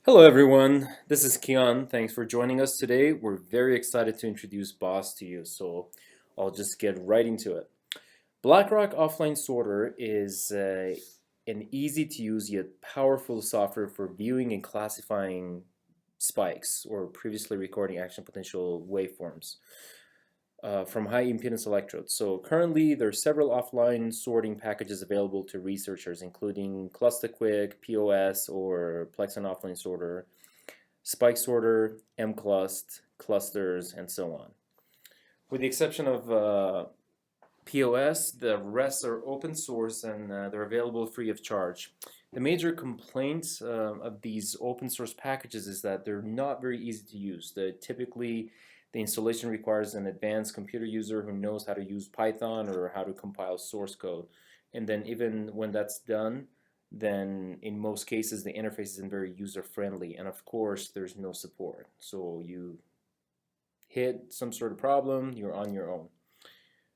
Hello everyone, this is Kian. Thanks for joining us today. We're very excited to introduce Boss to you, so I'll just get right into it. Blackrock Offline Sorter is an easy to use yet powerful software for viewing and classifying spikes or previously recording action potential waveforms from high impedance electrodes. So currently there are several offline sorting packages available to researchers, including ClusterQuick, POS, or Plexon Offline Sorter, Spike Sorter, mclust, clusters, and so on. With the exception of POS, the rest are open source and they're available free of charge. The major complaints of these open source packages is that they're not very easy to use. Typically, the installation requires an advanced computer user who knows how to use Python or how to compile source code. And then even when that's done, then in most cases the interface isn't very user friendly, and of course there's no support. So you hit some sort of problem, you're on your own.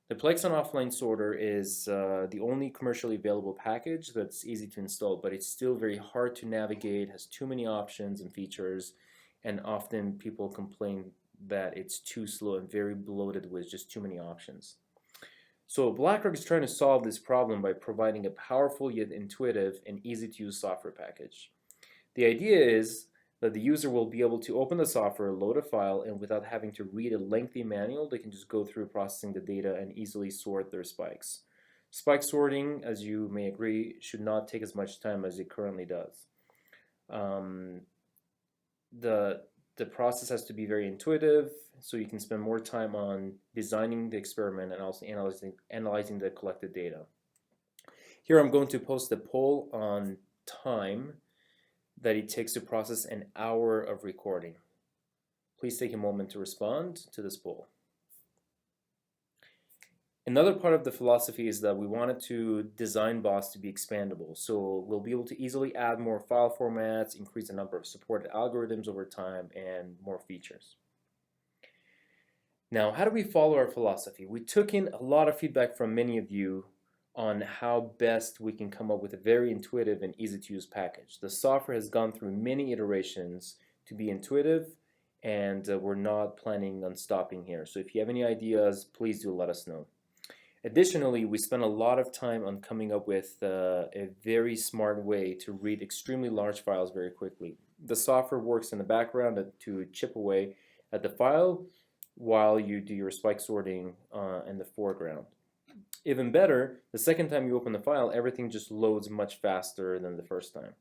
The Plexon Offline Sorter is the only commercially available package that's easy to install, but it's still very hard to navigate, has too many options and features, and often people complain that it's too slow and very bloated with just too many options. So Blackrock is trying to solve this problem by providing a powerful yet intuitive and easy to use software package. The idea is that the user will be able to open the software, load a file, and without having to read a lengthy manual, they can just go through processing the data and easily sort their spikes. Spike sorting, as you may agree, should not take as much time as it currently does. Um, the the process has to be very intuitive, so you can spend more time on designing the experiment and also analyzing the collected data. Here I'm going to post a poll on time that it takes to process an hour of recording. Please take a moment to respond to this poll. Another part of the philosophy is that we wanted to design BOSS to be expandable, so we'll be able to easily add more file formats, increase the number of supported algorithms over time, and more features. Now, how do we follow our philosophy? We took in a lot of feedback from many of you on how best we can come up with a very intuitive and easy to use package. The software has gone through many iterations to be intuitive, and we're not planning on stopping here. So if you have any ideas, please do let us know. Additionally, we spent a lot of time on coming up with a very smart way to read extremely large files very quickly. The software works in the background to chip away at the file while you do your spike sorting in the foreground. Even better, the second time you open the file, everything just loads much faster than the first time.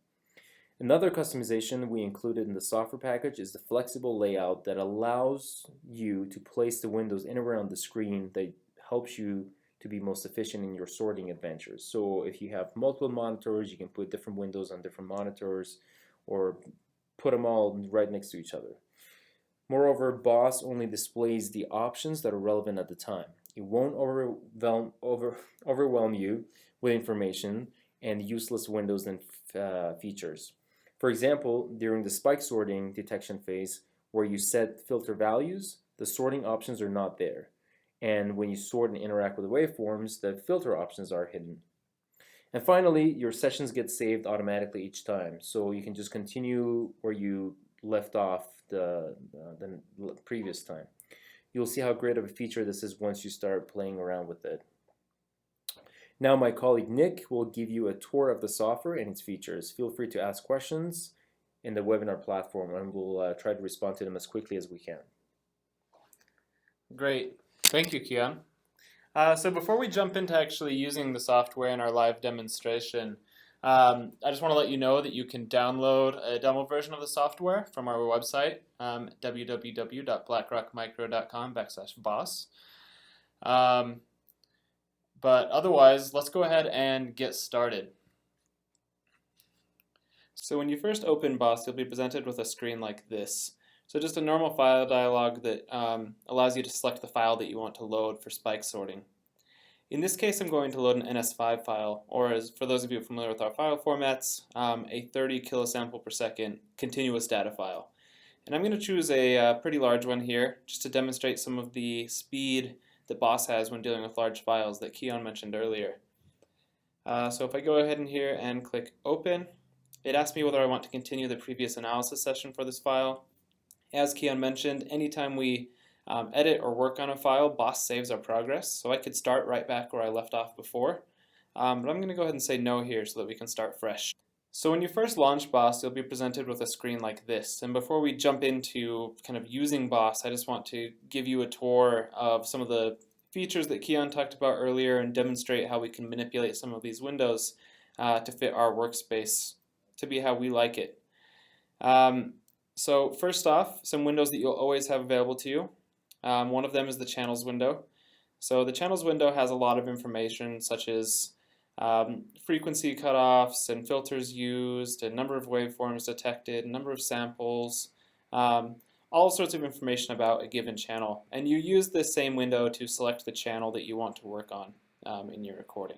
Another customization we included in the software package is the flexible layout that allows you to place the windows in and around the screen that helps you to be most efficient in your sorting adventures. So if you have multiple monitors, you can put different windows on different monitors or put them all right next to each other. Moreover, BOSS only displays the options that are relevant at the time. It won't overwhelm you with information and useless windows and features. For example, during the spike sorting detection phase, where you set filter values, the sorting options are not there. And when you sort and interact with the waveforms, the filter options are hidden. And finally, your sessions get saved automatically each time, so you can just continue where you left off the previous time. You'll see how great of a feature this is once you start playing around with it. Now my colleague Nick will give you a tour of the software and its features. Feel free to ask questions in the webinar platform, and we'll try to respond to them as quickly as we can. Great. Thank you, Kian. So before we jump into actually using the software in our live demonstration, I just want to let you know that you can download a demo version of the software from our website, www.blackrockmicro.com/boss. But otherwise, let's go ahead and get started. So when you first open BOSS, you'll be presented with a screen like this. So just a normal file dialog that allows you to select the file that you want to load for spike sorting. In this case, I'm going to load an NS5 file, or as for those of you familiar with our file formats, a 30 kilosample per second continuous data file. And I'm going to choose a pretty large one here, just to demonstrate some of the speed that BOSS has when dealing with large files that Kian mentioned earlier. So if I go ahead in here and click Open, it asks me whether I want to continue the previous analysis session for this file. As Keon mentioned, anytime we edit or work on a file, Boss saves our progress. So I could start right back where I left off before. But I'm going to go ahead and say no here so that we can start fresh. So when you first launch Boss, you'll be presented with a screen like this. And before we jump into kind of using Boss, I just want to give you a tour of some of the features that Keon talked about earlier and demonstrate how we can manipulate some of these windows to fit our workspace to be how we like it. So first off, some windows that you'll always have available to you. One of them is the channels window. So the channels window has a lot of information such as frequency cutoffs and filters used, and number of waveforms detected, number of samples, all sorts of information about a given channel. And you use this same window to select the channel that you want to work on in your recording.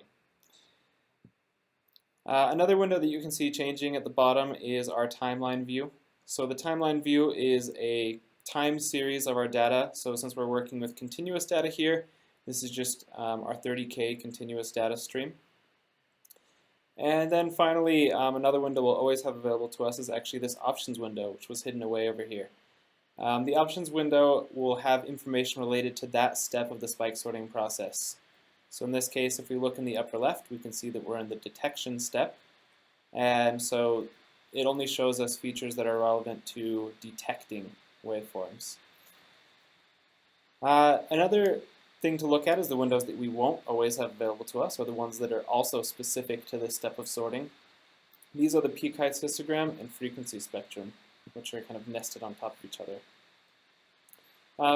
Another window that you can see changing at the bottom is our timeline view. So the timeline view is a time series of our data. So since we're working with continuous data here, this is just our 30K continuous data stream. And then finally, another window we'll always have available to us is actually this options window, which was hidden away over here. The options window will have information related to that step of the spike sorting process. So in this case, if we look in the upper left, we can see that we're in the detection step. And so it only shows us features that are relevant to detecting waveforms. Another thing to look at is the windows that we won't always have available to us, or the ones that are also specific to this step of sorting. These are the peak heights histogram and frequency spectrum, which are kind of nested on top of each other.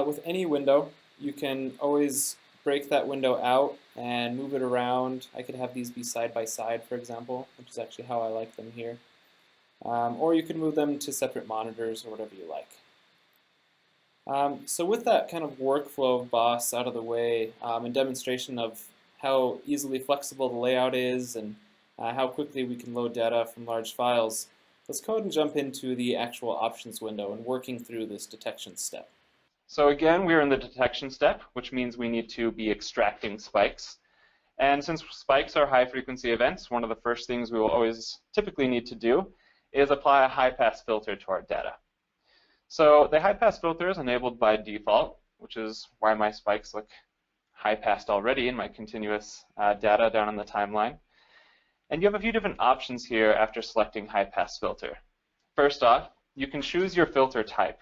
With any window, you can always break that window out and move it around. I could have these be side by side, for example, which is actually how I like them here. Or you could move them to separate monitors or whatever you like. So with that kind of workflow of Boss out of the way and demonstration of how easily flexible the layout is and how quickly we can load data from large files, let's go ahead and jump into the actual options window and working through this detection step. So again, we're in the detection step, which means we need to be extracting spikes. And since spikes are high-frequency events, one of the first things we will always typically need to do is apply a high-pass filter to our data. So the high-pass filter is enabled by default, which is why my spikes look high-passed already in my continuous data down on the timeline. And you have a few different options here after selecting high-pass filter. First off, you can choose your filter type.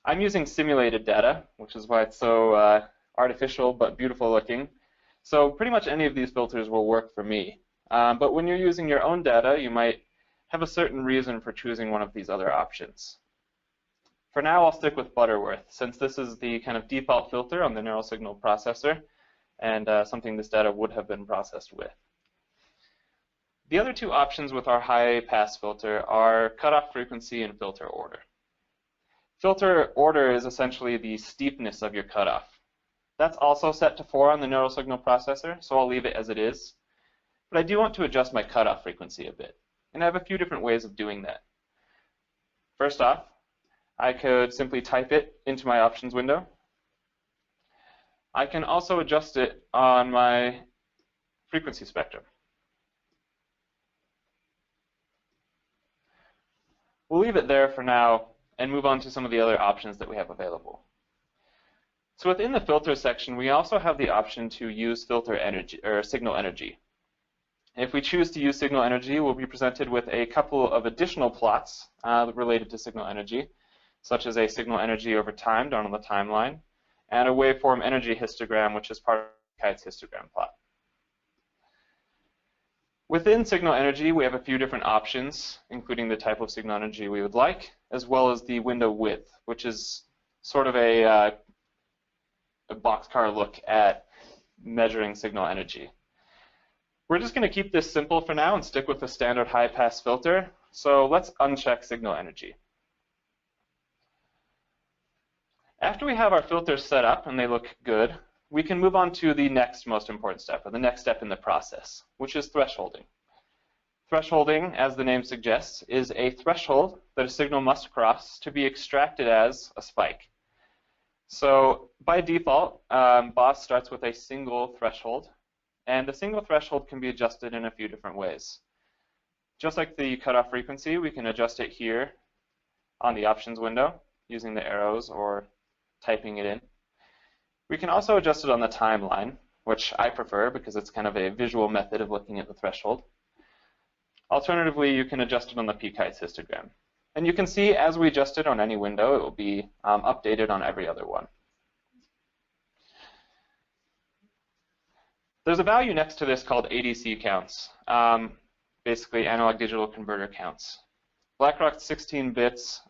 I'm using simulated data, which is why it's so artificial but beautiful looking. So pretty much any of these filters will work for me. But when you're using your own data, you might have a certain reason for choosing one of these other options. For now, I'll stick with Butterworth, since this is the kind of default filter on the neural signal processor, and something this data would have been processed with. The other two options with our high-pass filter are cutoff frequency and filter order. Filter order is essentially the steepness of your cutoff. That's also set to 4 on the neural signal processor, so I'll leave it as it is. But I do want to adjust my cutoff frequency a bit, and I have a few different ways of doing that. First off, I could simply type it into my options window. I can also adjust it on my frequency spectrum. We'll leave it there for now and move on to some of the other options that we have available. So within the filter section, we also have the option to use filter energy or signal energy. If we choose to use signal energy, we'll be presented with a couple of additional plots related to signal energy, such as a signal energy over time down on the timeline, and a waveform energy histogram, which is part of Kite's histogram plot. Within signal energy, we have a few different options, including the type of signal energy we would like, as well as the window width, which is sort of a boxcar look at measuring signal energy. We're just going to keep this simple for now and stick with the standard high-pass filter. So let's uncheck signal energy. After we have our filters set up and they look good, we can move on to the next most important step, or the next step in the process, which is thresholding. Thresholding, as the name suggests, is a threshold that a signal must cross to be extracted as a spike. So by default, BOSS starts with a single threshold, and the single threshold can be adjusted in a few different ways. Just like the cutoff frequency, we can adjust it here on the options window using the arrows or typing it in. We can also adjust it on the timeline, which I prefer because it's kind of a visual method of looking at the threshold. Alternatively, you can adjust it on the peak height histogram. And you can see as we adjust it on any window, it will be updated on every other one. There's a value next to this called ADC counts, basically analog digital converter counts. Blackrock's 16 bits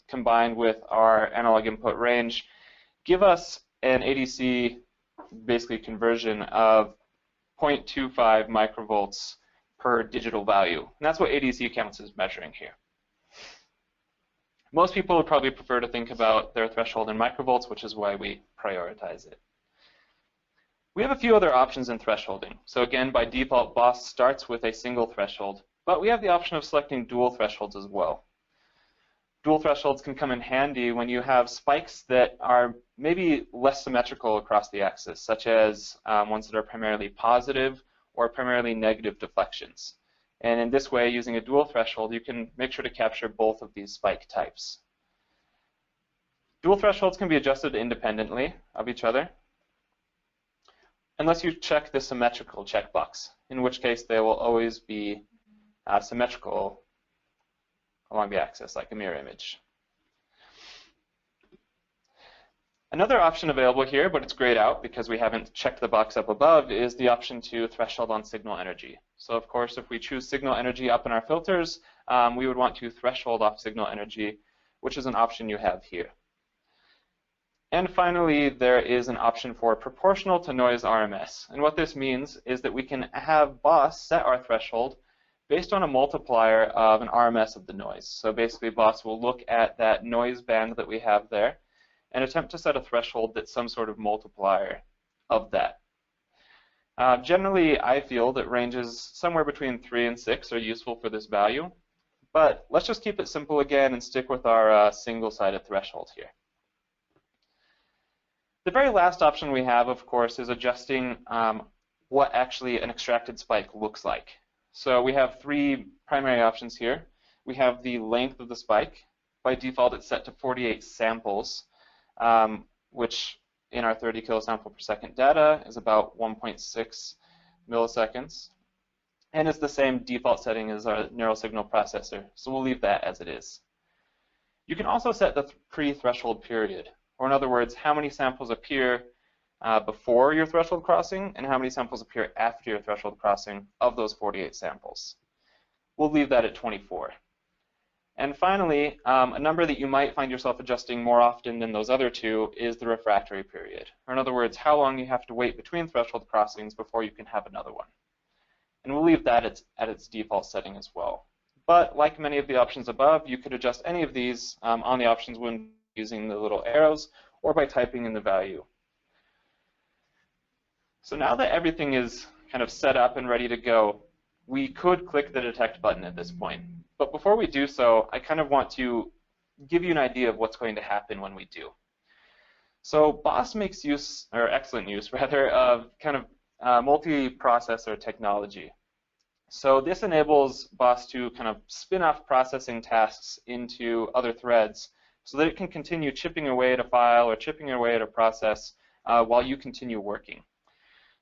combined with our analog input range give us an ADC basically conversion of 0.25 microvolts per digital value. And that's what ADC counts is measuring here. Most people would probably prefer to think about their threshold in microvolts, which is why we prioritize it. We have a few other options in thresholding. So again, by default, BOS starts with a single threshold, but we have the option of selecting dual thresholds as well. Dual thresholds can come in handy when you have spikes that are maybe less symmetrical across the axis, such as ones that are primarily positive or primarily negative deflections. And in this way, using a dual threshold, you can make sure to capture both of these spike types. Dual thresholds can be adjusted independently of each other, unless you check the symmetrical checkbox, in which case they will always be symmetrical along the axis, like a mirror image. Another option available here, but it's grayed out because we haven't checked the box up above, is the option to threshold on signal energy. So of course, if we choose signal energy up in our filters, we would want to threshold off signal energy, which is an option you have here. And finally, there is an option for proportional to noise RMS. And what this means is that we can have BOS set our threshold based on a multiplier of an RMS of the noise. So basically, BOS will look at that noise band that we have there and attempt to set a threshold that's some sort of multiplier of that. Generally, I feel that ranges somewhere between 3 and 6 are useful for this value. But let's just keep it simple again and stick with our single-sided threshold here. The very last option we have, of course, is adjusting what actually an extracted spike looks like. So we have 3 primary options here. We have the length of the spike. By default, it's set to 48 samples, which in our 30 kilosample per second data is about 1.6 milliseconds. And it's the same default setting as our neural signal processor, so we'll leave that as it is. You can also set the pre-threshold period, or in other words, how many samples appear before your threshold crossing and how many samples appear after your threshold crossing of those 48 samples. We'll leave that at 24. And finally, a number that you might find yourself adjusting more often than those other 2 is the refractory period, or in other words, how long you have to wait between threshold crossings before you can have another one. And we'll leave that at its default setting as well. But like many of the options above, you could adjust any of these on the options window using the little arrows or by typing in the value. So now that everything is kind of set up and ready to go, we could click the detect button at this point. But before we do so, I kind of want to give you an idea of what's going to happen when we do. So BOS makes use, or excellent use rather, of kind of multi-processor technology. So this enables BOS to kind of spin off processing tasks into other threads so that it can continue chipping away at a file or chipping away at a process while you continue working.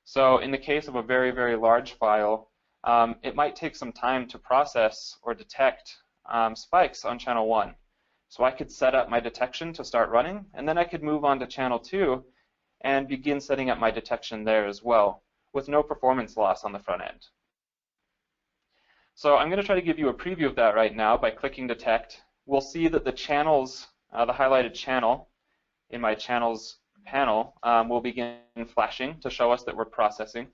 So in the case of a very, very large file, it might take some time to process or detect spikes on channel 1. So I could set up my detection to start running, and then I could move on to channel 2 and begin setting up my detection there as well, with no performance loss on the front end. So I'm going to try to give you a preview of that right now by clicking detect. We'll see that the channels, the highlighted channel in my channels panel will begin flashing to show us that we're processing.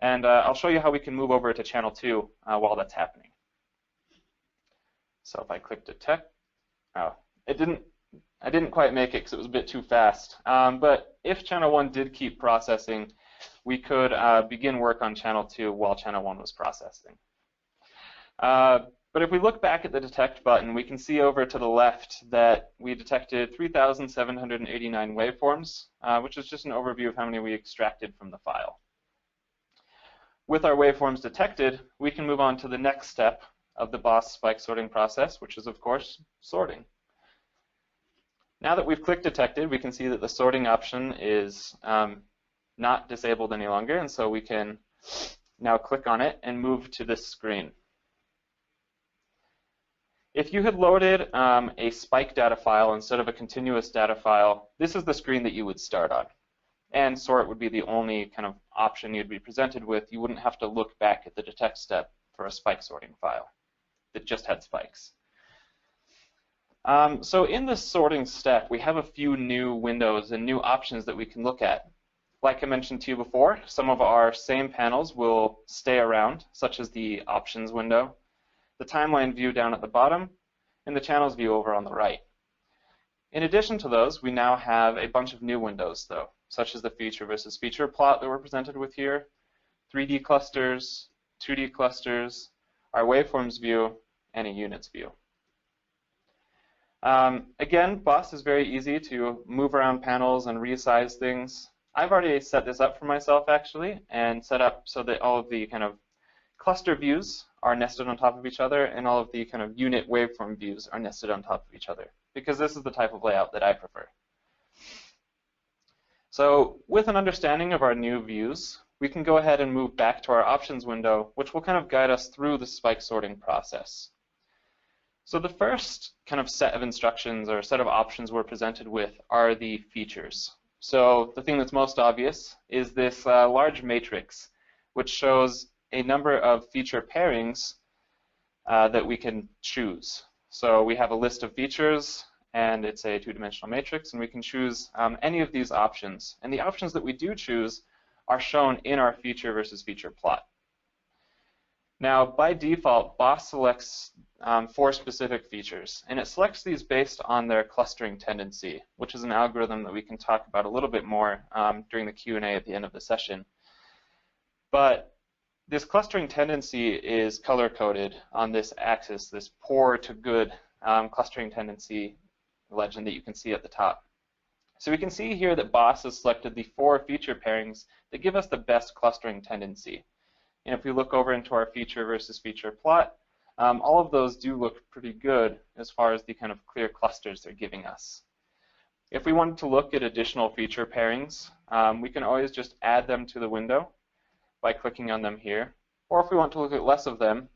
And I'll show you how we can move over to channel 2 while that's happening. So if I click detect, oh, I didn't quite make it because it was a bit too fast. But if channel 1 did keep processing, we could begin work on channel 2 while channel 1 was processing. But if we look back at the detect button, we can see over to the left that we detected 3,789 waveforms, which is just an overview of how many we extracted from the file. with our waveforms detected, we can move on to the next step of the BOS spike sorting process, which is, of course, sorting. Now that we've clicked detected, we can see that the sorting option is not disabled any longer, and so we can now click on it and move to this screen. If you had loaded a spike data file instead of a continuous data file, this is the screen that you would start on. And sort would be the only kind of option you'd be presented with. You wouldn't have to look back at the detect step for a spike sorting file that just had spikes. So in this sorting step, we have a few new windows and new options that we can look at. Like I mentioned to you before, some of our same panels will stay around, such as the options window, the timeline view down at the bottom, and the channels view over on the right. In addition to those, we now have a bunch of new windows, though, such as the feature versus feature plot that we're presented with here, 3D clusters, 2D clusters, our waveforms view, and a units view. Again, BOS is very easy to move around panels and resize things. I've already set this up for myself, actually, and set up so that all of the kind of cluster views are nested on top of each other, and all of the kind of unit waveform views are nested on top of each other, because this is the type of layout that I prefer. So with an understanding of our new views, we can go ahead and move back to our options window, which will kind of guide us through the spike sorting process. So the first kind of set of instructions or set of options we're presented with are the features. So the thing that's most obvious is this large matrix, which shows a number of feature pairings that we can choose. So we have a list of features, and it's a two-dimensional matrix, and we can choose any of these options. And the options that we do choose are shown in our feature versus feature plot. Now, by default, BOS selects 4 specific features, and it selects these based on their clustering tendency, which is an algorithm that we can talk about a little bit more during the Q&A at the end of the session. But this clustering tendency is color-coded on this axis, this poor to good clustering tendency legend that you can see at the top. So we can see here that BOS has selected the 4 feature pairings that give us the best clustering tendency. And if we look over into our feature versus feature plot, all of those do look pretty good as far as the kind of clear clusters they're giving us. If we wanted to look at additional feature pairings, we can always just add them to the window by clicking on them here. Or if we want to look at less of them,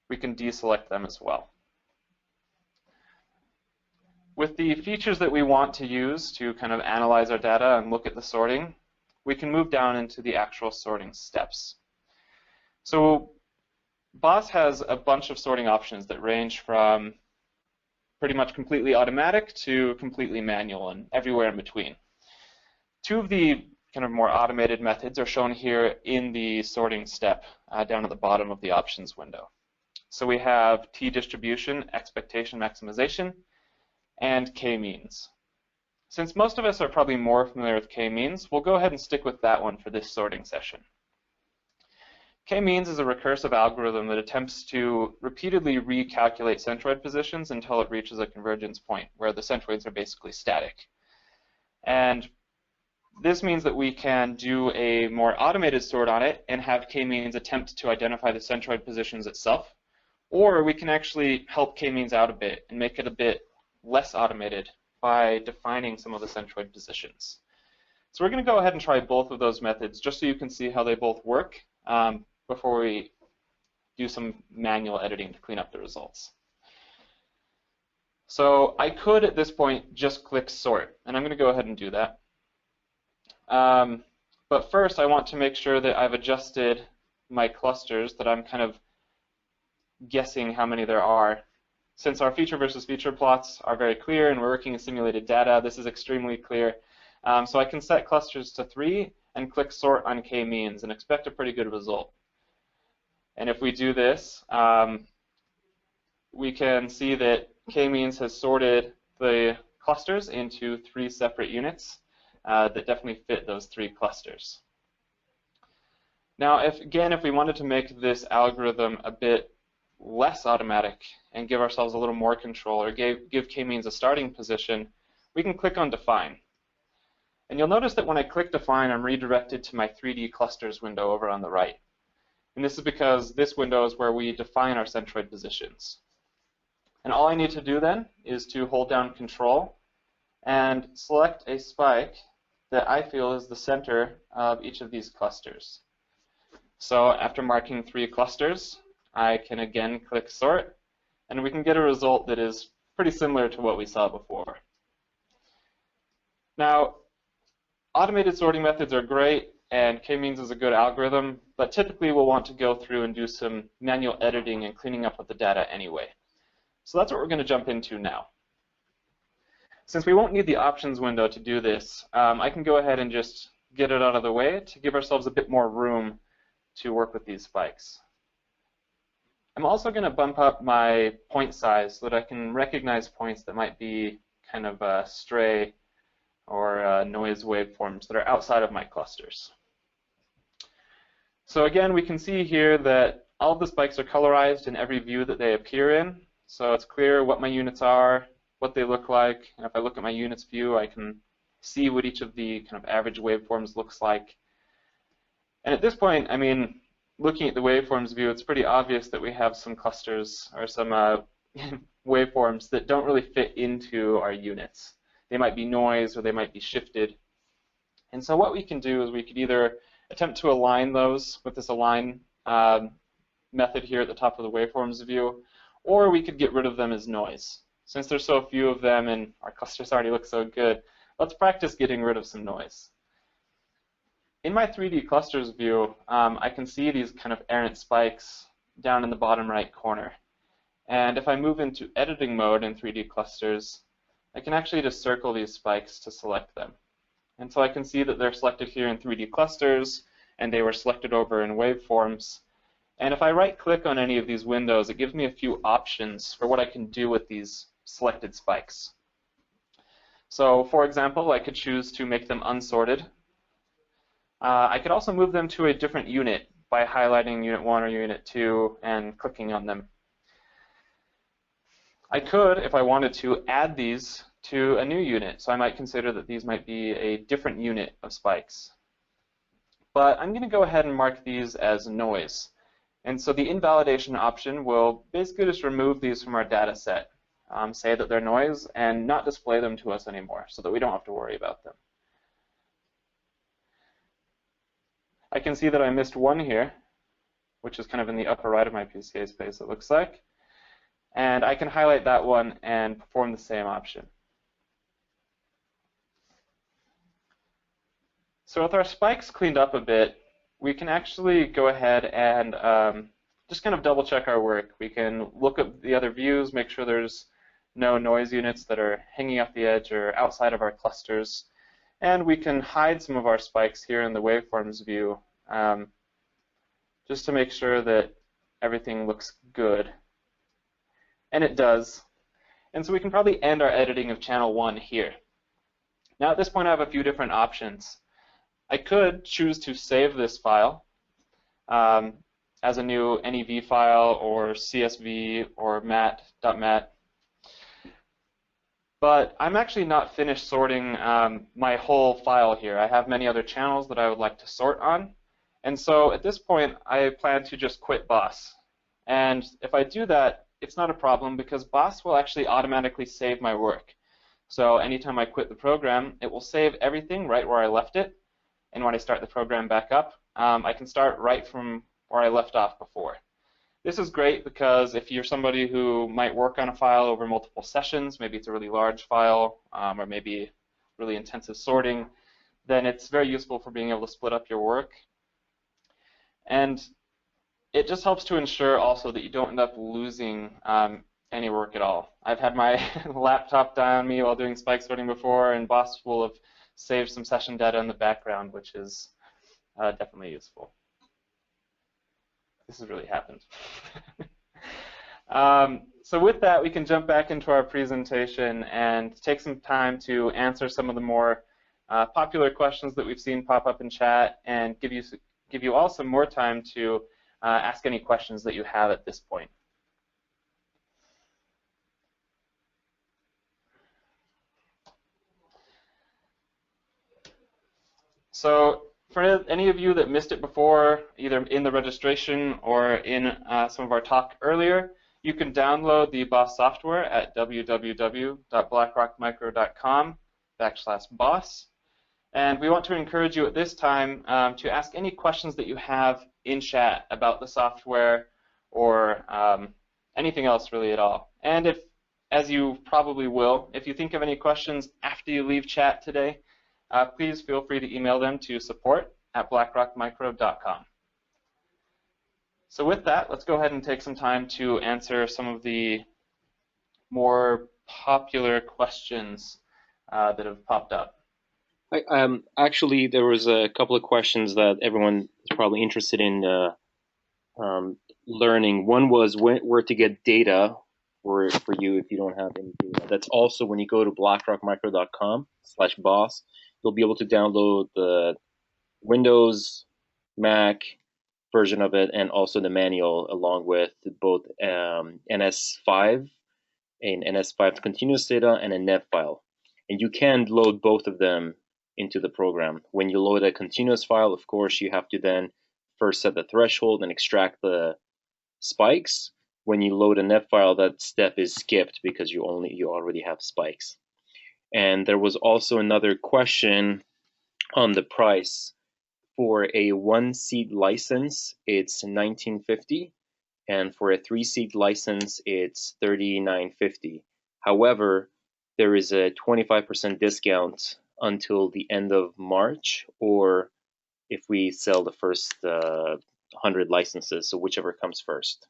we can deselect them as well. With the features that we want to use to kind of analyze our data and look at the sorting, we can move down into the actual sorting steps. So BOS has a bunch of sorting options that range from pretty much completely automatic to completely manual and everywhere in between. 2 of the kind of more automated methods are shown here in the sorting step down at the bottom of the options window. So we have t-distribution, expectation maximization, and k-means. Since most of us are probably more familiar with k-means, we'll go ahead and stick with that one for this sorting session. K-means is a recursive algorithm that attempts to repeatedly recalculate centroid positions until it reaches a convergence point where the centroids are basically static. And this means that we can do a more automated sort on it and have k-means attempt to identify the centroid positions itself, or we can actually help k-means out a bit and make it a bit less automated by defining some of the centroid positions. So we're going to go ahead and try both of those methods just so you can see how they both work before we do some manual editing to clean up the results. So I could at this point just click sort, and I'm going to go ahead and do that. But first I want to make sure that I've adjusted my clusters, that I'm kind of guessing how many there are. Since our feature versus feature plots are very clear and we're working in simulated data, this is extremely clear. So I can set clusters to 3 and click sort on k-means and expect a pretty good result. And if we do this, we can see that k-means has sorted the clusters into 3 separate units that definitely fit those 3 clusters. Now, if we wanted to make this algorithm a bit less automatic and give ourselves a little more control, or give k-means a starting position, we can click on define. And you'll notice that when I click Define, I'm redirected to my 3D clusters window over on the right. And this is because this window is where we define our centroid positions. And all I need to do then is to hold down Control and select a spike that I feel is the center of each of these clusters. So after marking 3 clusters, I can again click Sort, and we can get a result that is pretty similar to what we saw before. Now, automated sorting methods are great, and k-means is a good algorithm, but typically we'll want to go through and do some manual editing and cleaning up of the data anyway. So that's what we're going to jump into now. Since we won't need the options window to do this, I can go ahead and just get it out of the way to give ourselves a bit more room to work with these spikes. I'm also going to bump up my point size so that I can recognize points that might be kind of stray or noise waveforms that are outside of my clusters. So again, we can see here that all of the spikes are colorized in every view that they appear in. So it's clear what my units are, what they look like. And if I look at my units view, I can see what each of the kind of average waveforms looks like. And at this point, I mean, looking at the waveforms view, it's pretty obvious that we have some clusters or some waveforms that don't really fit into our units. They might be noise or they might be shifted. And so what we can do is we could either attempt to align those with this align method here at the top of the waveforms view, or we could get rid of them as noise. Since there's so few of them and our clusters already look so good, let's practice getting rid of some noise. In my 3D clusters view, I can see these kind of errant spikes down in the bottom right corner. And if I move into editing mode in 3D clusters, I can actually just circle these spikes to select them. And so I can see that they're selected here in 3D clusters, and they were selected over in waveforms. And if I right-click on any of these windows, it gives me a few options for what I can do with these selected spikes. So for example, I could choose to make them unsorted. I could also move them to a different unit by highlighting Unit 1 or Unit 2 and clicking on them. I could, if I wanted to, add these to a new unit. So I might consider that these might be a different unit of spikes. But I'm going to go ahead and mark these as noise. And so the invalidation option will basically just remove these from our data set, say that they're noise, and not display them to us anymore so that we don't have to worry about them. I can see that I missed one here, which is kind of in the upper right of my PCA space, it looks like. And I can highlight that one and perform the same option. So with our spikes cleaned up a bit, we can actually go ahead and just kind of double check our work. We can look at the other views, make sure there's no noise units that are hanging off the edge or outside of our clusters. And we can hide some of our spikes here in the waveforms view just to make sure that everything looks good. And it does. And so we can probably end our editing of channel 1 here. Now at this point I have a few different options. I could choose to save this file as a new NEV file or CSV or mat.mat. But I'm actually not finished sorting my whole file here. I have many other channels that I would like to sort on. And so at this point, I plan to just quit BOSS. And if I do that, it's not a problem because BOSS will actually automatically save my work. So anytime I quit the program, it will save everything right where I left it. And when I start the program back up, I can start right from where I left off before. This is great because if you're somebody who might work on a file over multiple sessions, maybe it's a really large file or maybe really intensive sorting, then it's very useful for being able to split up your work. And it just helps to ensure also that you don't end up losing any work at all. I've had my laptop die on me while doing spike sorting before, and BOSS will have saved some session data in the background, which is definitely useful. This has really happened. So with that, we can jump back into our presentation and take some time to answer some of the more popular questions that we've seen pop up in chat, and give you all some more time to ask any questions that you have at this point. So for any of you that missed it before, either in the registration or in some of our talk earlier, you can download the BOSS software at www.blackrockmicro.com/boss. And we want to encourage you at this time to ask any questions that you have in chat about the software or anything else really at all. And if, as you probably will, if you think of any questions after you leave chat today, please feel free to email them to support@blackrockmicro.com. So with that, let's go ahead and take some time to answer some of the more popular questions that have popped up. Actually, there was a couple of questions that everyone is probably interested in learning. One was where to get data for you if you don't have any data. That's also when you go to blackrockmicro.com/boss, you'll be able to download the Windows, Mac version of it, and also the manual along with both NS5, an NS5 continuous data, and a NEV file. And you can load both of them into the program. When you load a continuous file, of course, you have to then first set the threshold and extract the spikes. When you load a NEV file, that step is skipped because you already have spikes. And there was also another question on the price. For a 1-seat license, it's $19.50, and for a 3-seat license, it's $39.50. However, there is a 25% discount until the end of March, or if we sell the first 100 licenses, so whichever comes first.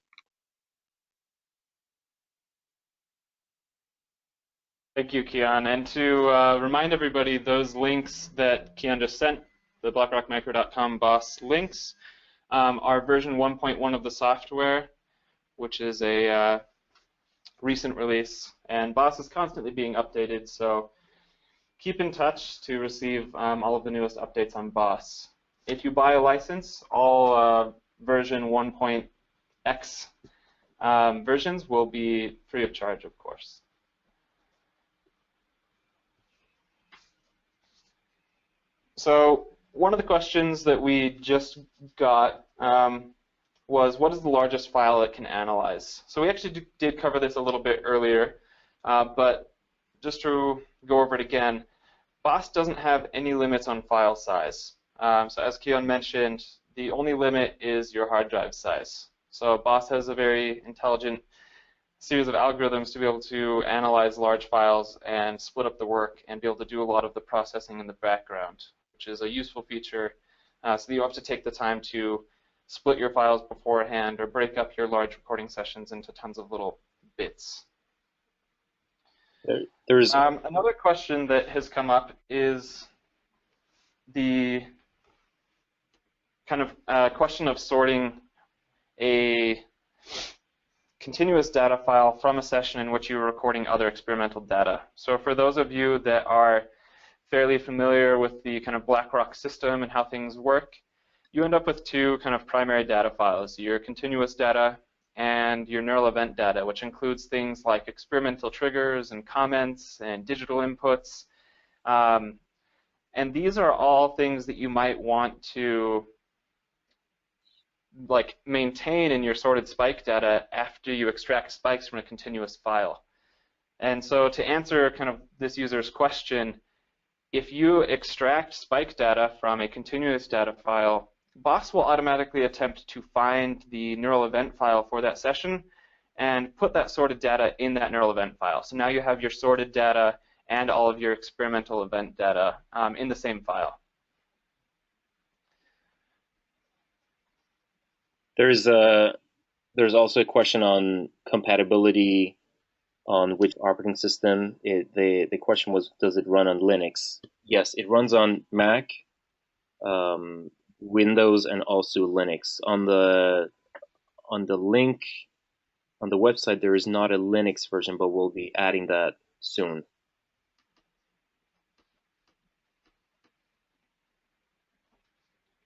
Thank you, Kian. And to remind everybody, those links that Kian just sent, the blackrockmicro.com boss links, are version 1.1 of the software, which is a recent release. And BOSS is constantly being updated, so keep in touch to receive all of the newest updates on BOSS. If you buy a license, all version 1.x versions will be free of charge, of course. So one of the questions that we just got was, what is the largest file it can analyze? So we actually did cover this a little bit earlier, but just to go over it again, BOSS doesn't have any limits on file size. So as Kian mentioned, the only limit is your hard drive size. So BOSS has a very intelligent series of algorithms to be able to analyze large files and split up the work and be able to do a lot of the processing in the background, which is a useful feature so that you don't have to take the time to split your files beforehand or break up your large recording sessions into tons of little bits. There's another question that has come up is the kind of question of sorting a continuous data file from a session in which you were recording other experimental data. So for those of you that are fairly familiar with the kind of Blackrock system and how things work, you end up with two kind of primary data files, your continuous data and your neural event data, which includes things like experimental triggers and comments and digital inputs. And these are all things that you might want to maintain in your sorted spike data after you extract spikes from a continuous file. And so to answer kind of this user's question, if you extract spike data from a continuous data file, BOSS will automatically attempt to find the neural event file for that session and put that sorted data in that neural event file. So now you have your sorted data and all of your experimental event data in the same file. there's also a question on compatibility on which operating system. The question was, does it run on Linux? Yes, it runs on Mac, Windows, and also Linux. On the link on the website, there is not a Linux version, but we'll be adding that soon.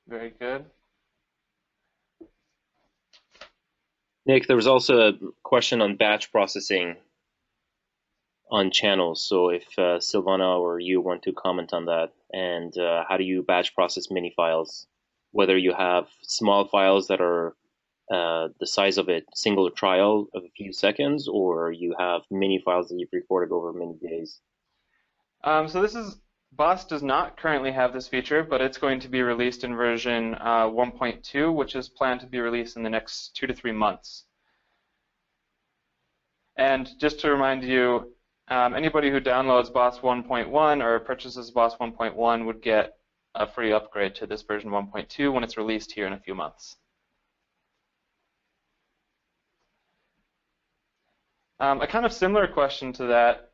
Very good. Nick, there was also a question on batch processing. on channels. So if Silvana or you want to comment on that, and how do you batch process mini files? Whether you have small files that are the size of a single trial of a few seconds, or you have mini files that you've recorded over many days. So Boss does not currently have this feature, but it's going to be released in version 1.2, which is planned to be released in the next 2 to 3 months. And just to remind you, anybody who downloads Boss 1.1 or purchases Boss 1.1 would get a free upgrade to this version 1.2 when it's released here in a few months. A kind of similar question to that,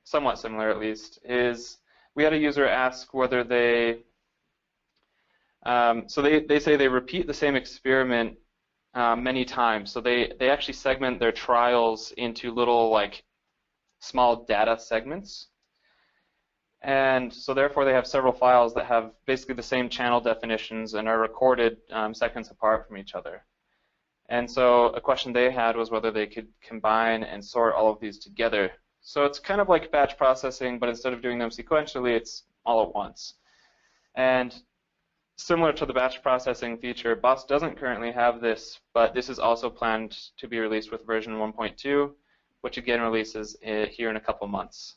somewhat similar at least, is we had a user ask whether they say they repeat the same experiment many times. So they actually segment their trials into little like small data segments. And so therefore they have several files that have basically the same channel definitions and are recorded seconds apart from each other. And so a question they had was whether they could combine and sort all of these together. So it's kind of like batch processing, but instead of doing them sequentially, it's all at once. And similar to the batch processing feature, Boss doesn't currently have this, but this is also planned to be released with version 1.2, which again releases here in a couple months.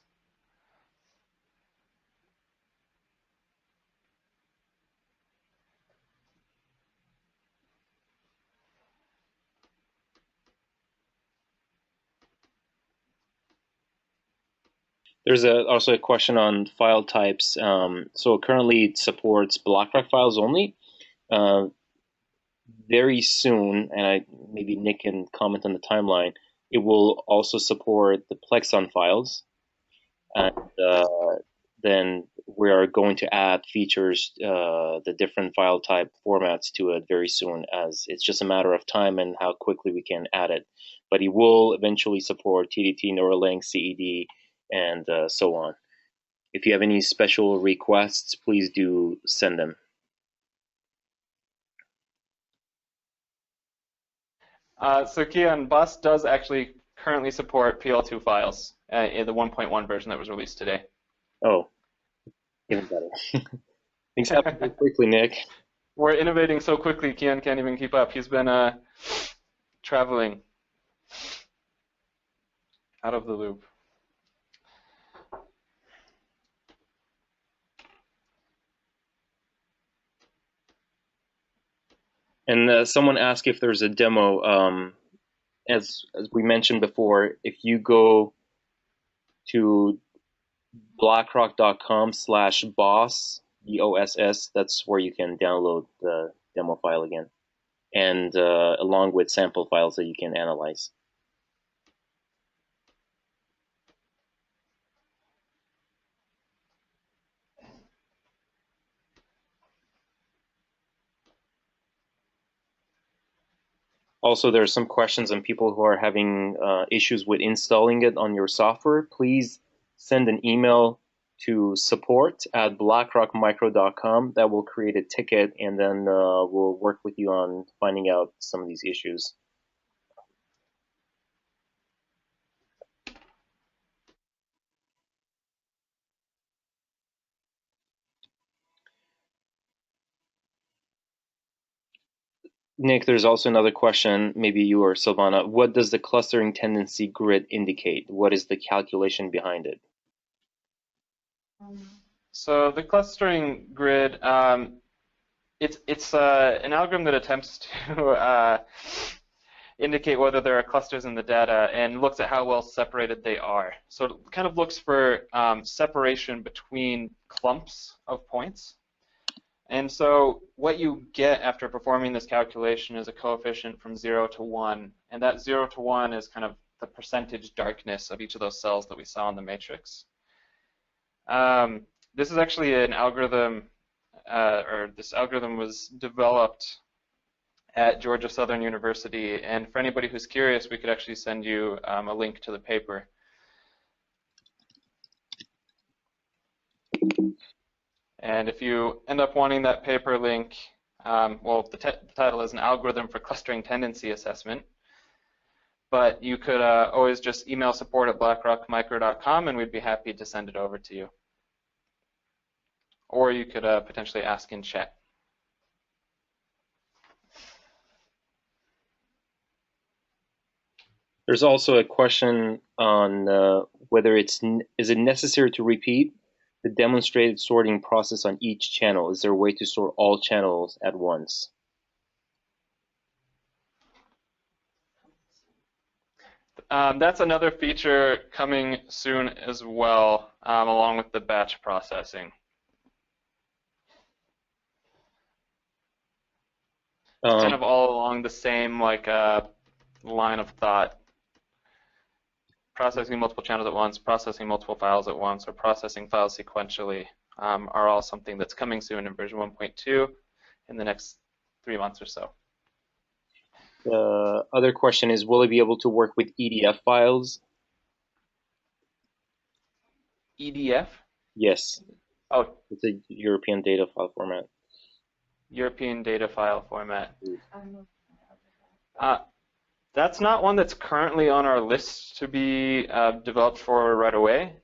There's also a question on file types. So currently it supports Blackrock files only. Very soon, and maybe Nick can comment on the timeline, it will also support the Plexon files. And then we are going to add features, the different file type formats to it very soon, as it's just a matter of time and how quickly we can add it. But it will eventually support TDT, Neuralink, CED, and so on. If you have any special requests, please do send them. So Kian, Boss does actually currently support PL2 files in the 1.1 version that was released today. Oh, even better. Things happen very quickly, Nick. We're innovating so quickly, Kian can't even keep up. He's been traveling out of the loop. And someone asked if there's a demo. As we mentioned before, if you go to blackrock.com/boss, BOSS, that's where you can download the demo file again, and along with sample files that you can analyze. Also, there are some questions on people who are having issues with installing it on your software. Please send an email to support@blackrockmicro.com. That will create a ticket, and then we'll work with you on finding out some of these issues. Nick, there's also another question, maybe you or Silvana. What does the clustering tendency grid indicate? What is the calculation behind it? So the clustering grid, it's an algorithm that attempts to indicate whether there are clusters in the data and looks at how well separated they are. So it kind of looks for separation between clumps of points. And so what you get after performing this calculation is a coefficient from 0 to 1. And that 0 to 1 is kind of the percentage darkness of each of those cells that we saw in the matrix. This is actually an algorithm, or this algorithm was developed at Georgia Southern University. And for anybody who's curious, we could actually send you a link to the paper. And if you end up wanting that paper link, well, the title is An Algorithm for Clustering Tendency Assessment. but you could always just email support@blackrockmicro.com and we'd be happy to send it over to you. Or you could potentially ask in chat. There's also a question on whether is it necessary to repeat the demonstrated sorting process on each channel? Is there a way to sort all channels at once? That's another feature coming soon as well, along with the batch processing. It's kind of all along the same line of thought. Processing multiple channels at once, processing multiple files at once, or processing files sequentially are all something that's coming soon in version 1.2 in the next 3 months or so. The other question is, will it be able to work with EDF files? EDF? Yes. Oh, It's a European data file format. European data file format. That's not one that's currently on our list to be developed for right away.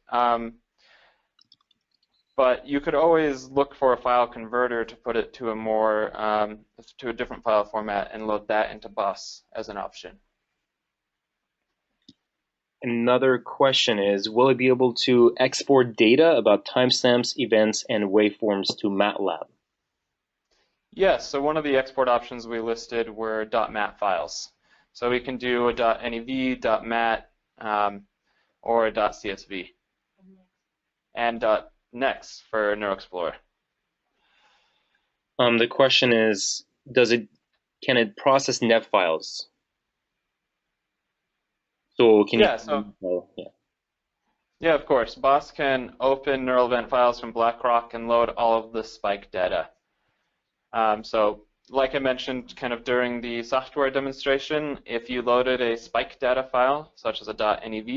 But you could always look for a file converter to put it to a different file format and load that into BOS as an option. Another question is, will it be able to export data about timestamps, events, and waveforms to MATLAB? Yes, so one of the export options we listed were .mat files. So we can do a .nev, .mat, or a .csv. And .next for NeuroExplorer. The question is, can it process NEV files? So can yeah, of course. BOS can open neural event files from Blackrock and load all of the spike data. So like I mentioned kind of during the software demonstration, if you loaded a spike data file, such as a .nev,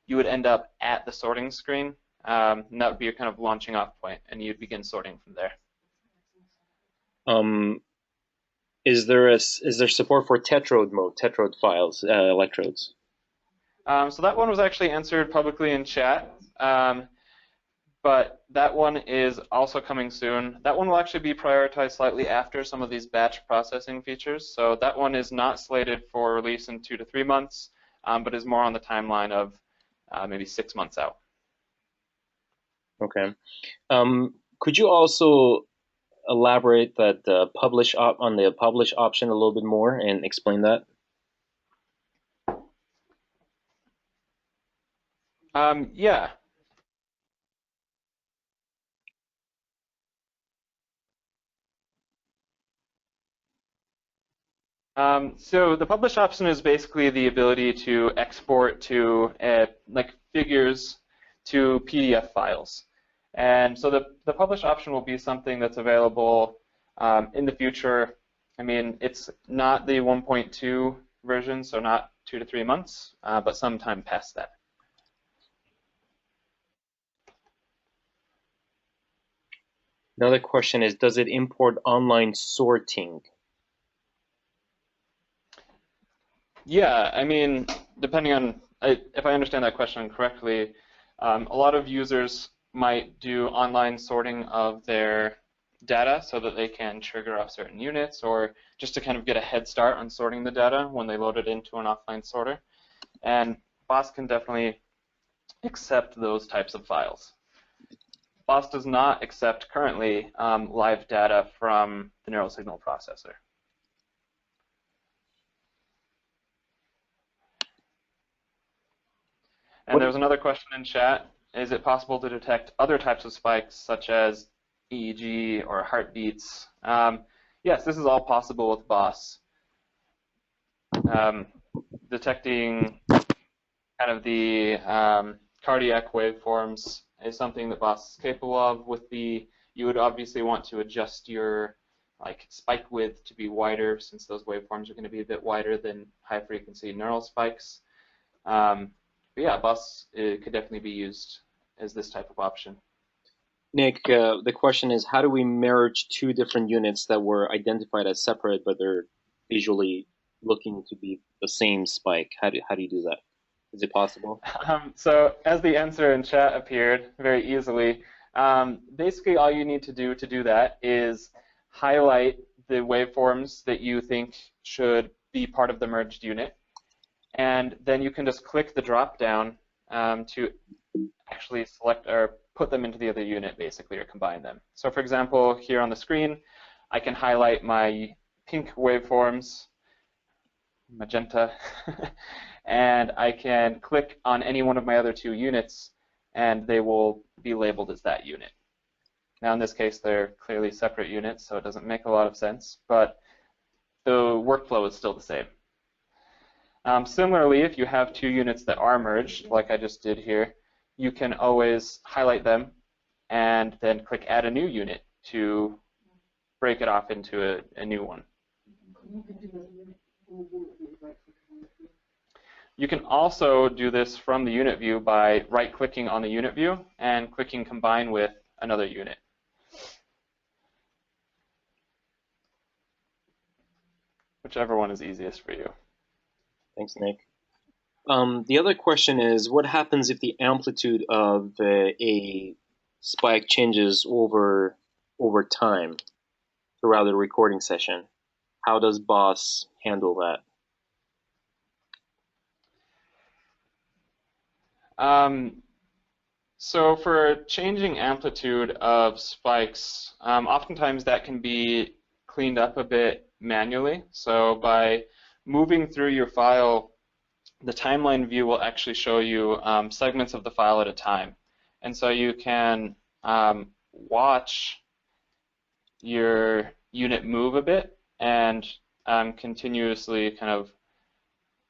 you would end up at the sorting screen, and that would be your kind of launching off point, and you'd begin sorting from there. Is there support for tetrode mode, tetrode files, electrodes? So that one was actually answered publicly in chat, but that one is also coming soon. That one will actually be prioritized slightly after some of these batch processing features. So that one is not slated for release in 2 to 3 months, but is more on the timeline of maybe 6 months out. Okay. Could you also elaborate on the publish option a little bit more and explain that? Yeah. So the publish option is basically the ability to export to like figures to PDF files. And so the publish option will be something that's available in the future. I mean, it's not the 1.2 version, so not 2 to 3 months, but sometime past that. Another question is, does it import online sorting? Yeah, I mean, depending on, if I understand that question correctly, a lot of users might do online sorting of their data so that they can trigger off certain units, or just to kind of get a head start on sorting the data when they load it into an offline sorter. And BOS can definitely accept those types of files. BOS does not accept currently live data from the neural signal processor. And there was another question in chat. Is it possible to detect other types of spikes, such as EEG or heartbeats? Yes, this is all possible with BOS. Detecting kind of the cardiac waveforms is something that BOS is capable of. You would obviously want to adjust your spike width to be wider, since those waveforms are going to be a bit wider than high frequency neural spikes. But yeah, BOS could definitely be used as this type of option. Nick, the question is, how do we merge two different units that were identified as separate, but they're visually looking to be the same spike? How do you do that? Is it possible? So as the answer in chat appeared very easily, basically all you need to do that is highlight the waveforms that you think should be part of the merged unit, and then you can just click the drop down to actually select or put them into the other unit, basically, or combine them. So for example, here on the screen, I can highlight my pink waveforms, magenta, and I can click on any one of my other two units, and they will be labeled as that unit. Now in this case, they're clearly separate units, so it doesn't make a lot of sense, but the workflow is still the same. Similarly, if you have two units that are merged, like I just did here, you can always highlight them and then click Add a New Unit to break it off into a new one. You can also do this from the unit view by right-clicking on the unit view and clicking Combine with another unit. Whichever one is easiest for you. Thanks, Nick. The other question is, what happens if the amplitude of a spike changes over time throughout the recording session? How does Boss handle that? So for changing amplitude of spikes, oftentimes that can be cleaned up a bit manually. So by moving through your file, the timeline view will actually show you segments of the file at a time. And so you can watch your unit move a bit and continuously kind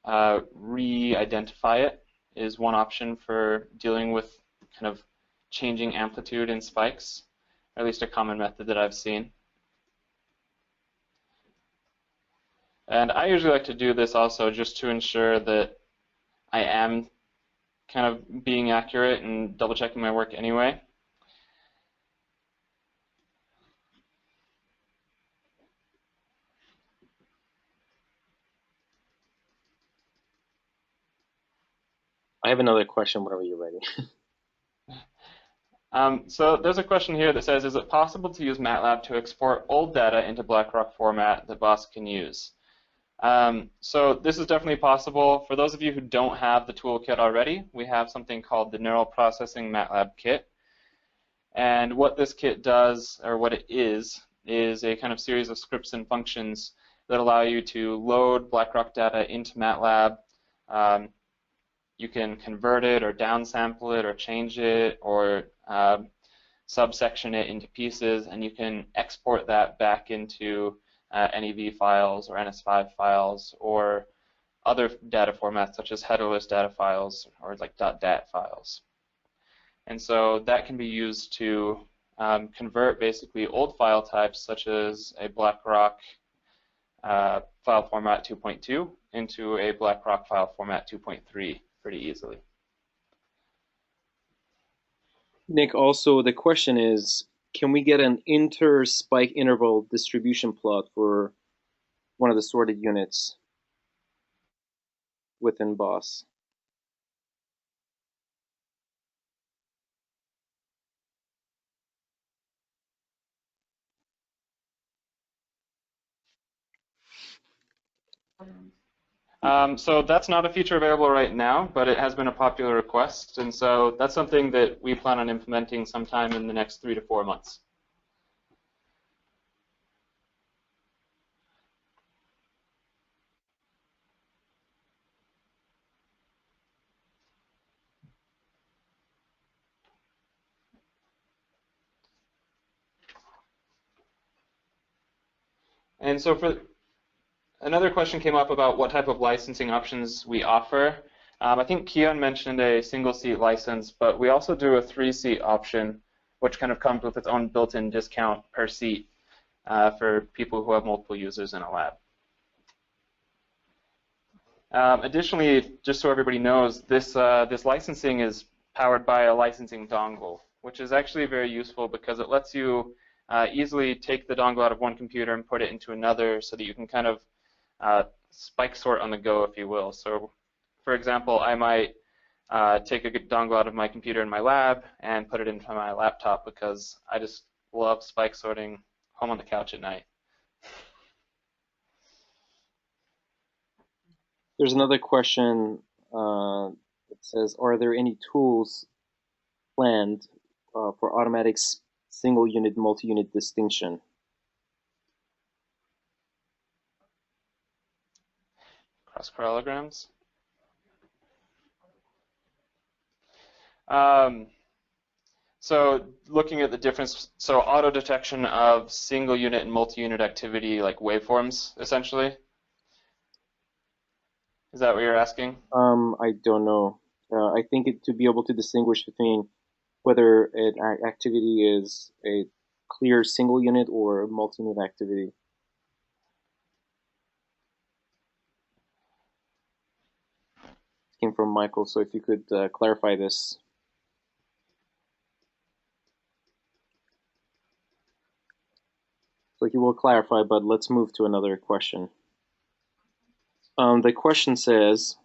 of re-identify it is one option for dealing with kind of changing amplitude in spikes, or at least a common method that I've seen. And I usually like to do this also just to ensure that I am kind of being accurate and double checking my work anyway. I have another question whenever you're ready. So there's a question here that says, is it possible to use MATLAB to export old data into Blackrock format that Boss can use? So this is definitely possible. For those of you who don't have the toolkit already, we have something called the Neural Processing MATLAB Kit. And what this kit does, or what it is a kind of series of scripts and functions that allow you to load Blackrock data into MATLAB. You can convert it or downsample it or change it or subsection it into pieces, and you can export that back into NEV files or NS5 files or other data formats such as headerless data files or like .dat files. And so that can be used to convert basically old file types such as a Blackrock file format 2.2 into a Blackrock file format 2.3 pretty easily. Nick, also the question is, can we get an inter-spike interval distribution plot for one of the sorted units within Boss? So that's not a feature available right now, but it has been a popular request, and so that's something that we plan on implementing sometime in the next 3 to 4 months. And so for another question came up about what type of licensing options we offer. I think Keon mentioned a single seat license, but we also do a 3-seat option, which kind of comes with its own built-in discount per seat for people who have multiple users in a lab. Additionally, just so everybody knows, this licensing is powered by a licensing dongle, which is actually very useful because it lets you easily take the dongle out of one computer and put it into another so that you can kind of spike sort on the go, if you will. So, for example, I might take a dongle out of my computer in my lab and put it into my laptop because I just love spike sorting home on the couch at night. There's another question that says, are there any tools planned for automatic single unit, multi-unit distinction? Cross parallelograms. So looking at the difference, so auto detection of single unit and multi-unit activity, like waveforms, essentially. Is that what you're asking? I don't know. I think to be able to distinguish between whether an activity is a clear single unit or a multi-unit activity. It came from Michael, so if you could clarify this. So he will clarify, but let's move to another question. The question says,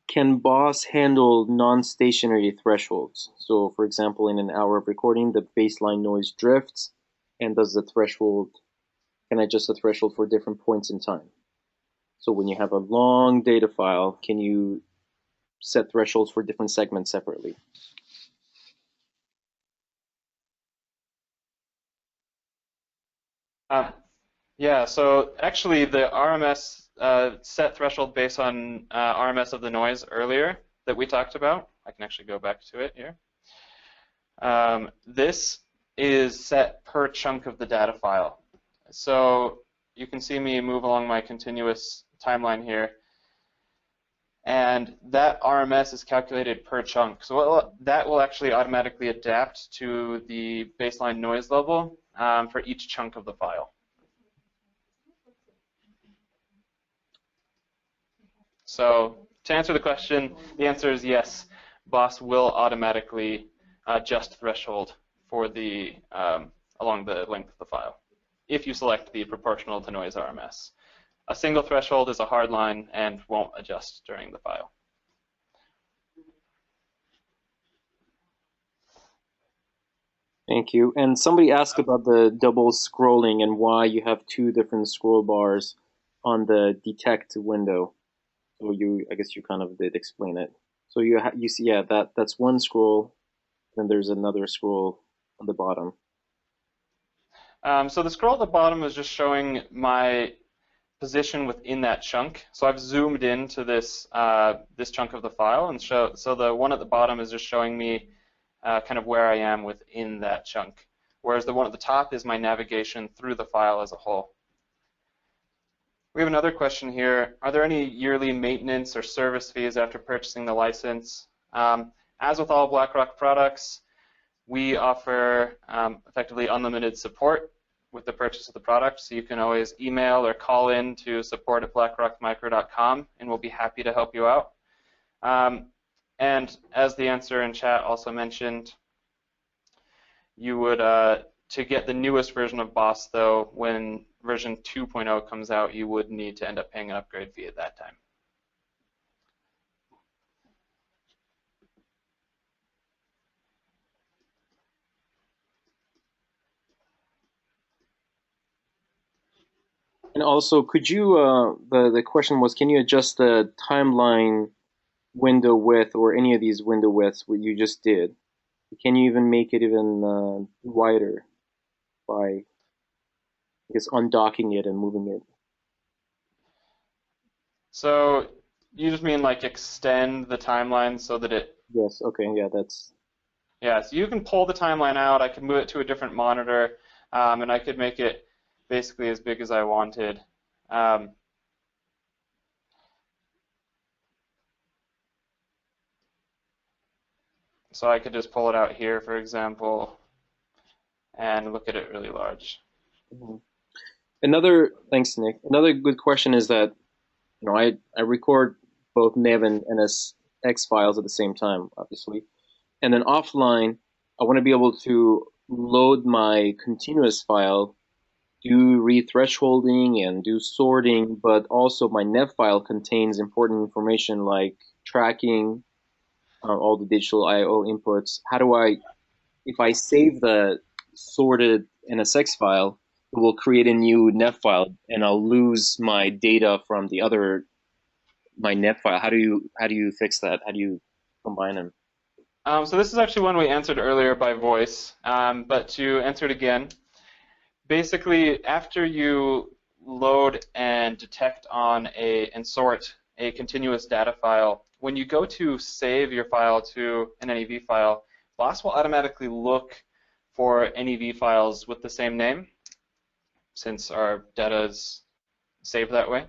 can BOSS handle non-stationary thresholds? So, for example, in an hour of recording, the baseline noise drifts, and can I adjust the threshold for different points in time? So when you have a long data file, can you set thresholds for different segments separately? Yeah, so actually the RMS set threshold based on RMS of the noise earlier that we talked about. I can actually go back to it here. This is set per chunk of the data file. So you can see me move along my continuous timeline here. And that RMS is calculated per chunk. So that will actually automatically adapt to the baseline noise level for each chunk of the file. So to answer the question, the answer is yes. BOSS will automatically adjust threshold for the along the length of the file if you select the proportional to noise RMS. A single threshold is a hard line and won't adjust during the file. Thank you. And somebody asked about the double scrolling and why you have two different scroll bars on the detect window. So I guess you kind of did explain it. So you see, yeah, that's one scroll, then there's another scroll on the bottom. So the scroll at the bottom is just showing my position within that chunk. So I've zoomed into this this chunk of the file, and so the one at the bottom is just showing me kind of where I am within that chunk, whereas the one at the top is my navigation through the file as a whole. We have another question here. Are there any yearly maintenance or service fees after purchasing the license? As with all Blackrock products, we offer effectively unlimited support with the purchase of the product, so you can always email or call in to support@blackrockmicro.com, and we'll be happy to help you out. And as the answer in chat also mentioned, you would, to get the newest version of BOSS, though, when version 2.0 comes out, you would need to end up paying an upgrade fee at that time. And also, could you, the question was, can you adjust the timeline window width or any of these window widths, what you just did? Can you even make it even wider by, I guess, undocking it and moving it? So you just mean like extend the timeline so that it... Yes, okay, yeah, that's... Yeah, so you can pull the timeline out, I can move it to a different monitor, and I could make it basically as big as I wanted. So I could just pull it out here, for example, and look at it really large. Mm-hmm. Thanks, Nick. Another good question is that, I record both NEV and NSX files at the same time, obviously. And then offline, I want to be able to load my continuous file do re-thresholding and do sorting, but also my net file contains important information like tracking all the digital I/O inputs. How do I, if I save the sorted NSX file, it will create a new net file, and I'll lose my data from the other my net file. How do you fix that? How do you combine them? So this is actually one we answered earlier by voice, but to answer it again, basically after you load and detect on and sort a continuous data file, when you go to save your file to an NEV file, BOSS will automatically look for NEV files with the same name, since our data is saved that way.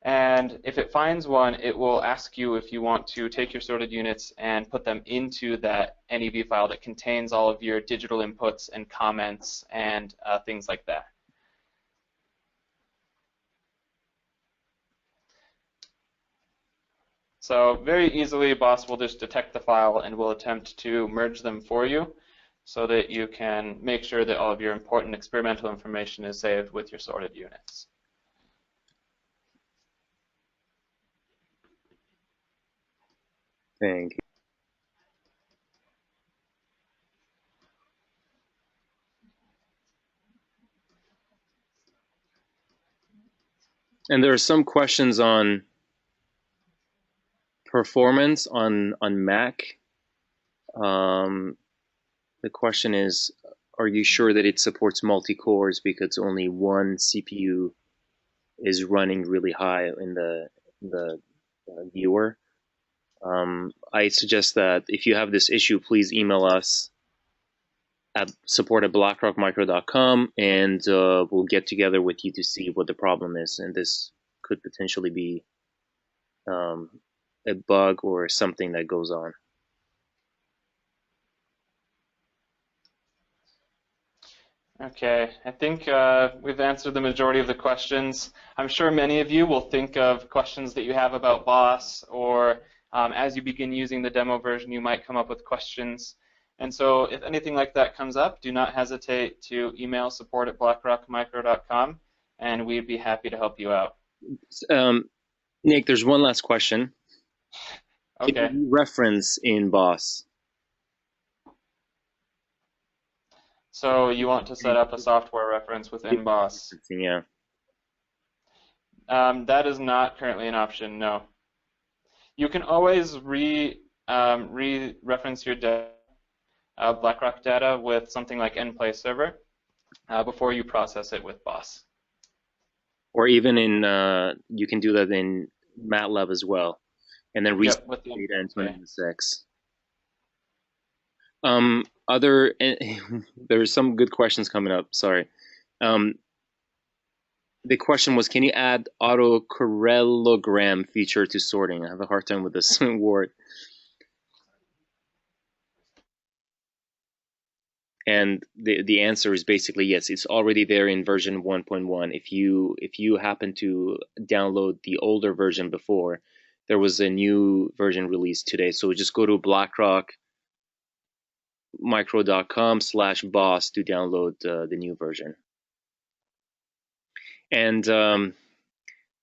And if it finds one, it will ask you if you want to take your sorted units and put them into that NEV file that contains all of your digital inputs and comments and things like that. So very easily, BOSS will just detect the file and will attempt to merge them for you so that you can make sure that all of your important experimental information is saved with your sorted units. Thank you. And there are some questions on performance on Mac. The question is, are you sure that it supports multi-cores because only one CPU is running really high in the viewer? I suggest that if you have this issue, please email us at support@blackrockmicro.com, and we'll get together with you to see what the problem is. And this could potentially be a bug or something that goes on. Okay, I think we've answered the majority of the questions. I'm sure many of you will think of questions that you have about BOSS, or as you begin using the demo version, you might come up with questions. And so if anything like that comes up, do not hesitate to email support@blackrockmicro.com, and we'd be happy to help you out. Nick, there's one last question. Okay. Can you reference in BOSS? So you want to set up a software reference within BOSS. Yeah. That is not currently an option, no. You can always re-reference your Blackrock data with something like nplay server before you process it with BOSS. Or even in, you can do that in MATLAB as well, and then reset the data into NSX. There's some good questions coming up. Sorry. The question was, can you add autocorrelogram feature to sorting? I have a hard time with this word. And the answer is basically yes. It's already there in version 1.1. If you happen to download the older version before, there was a new version released today. So just go to blackrockmicro.com/boss to download the new version. And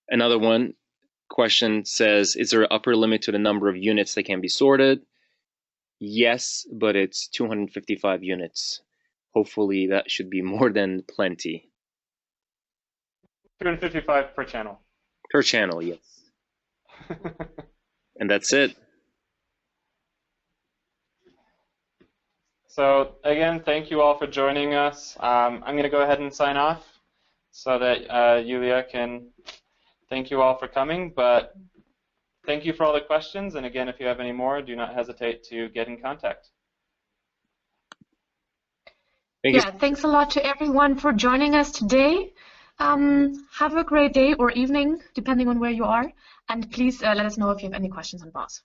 another one question says, is there an upper limit to the number of units that can be sorted? Yes, but it's 255 units. Hopefully that should be more than plenty. 255 per channel. Per channel, yes. And that's it. So again, thank you all for joining us. I'm going to go ahead and sign off so that Yulia can thank you all for coming. But thank you for all the questions. And again, if you have any more, do not hesitate to get in contact. Thanks a lot to everyone for joining us today. Have a great day or evening, depending on where you are. And please let us know if you have any questions on BOSS.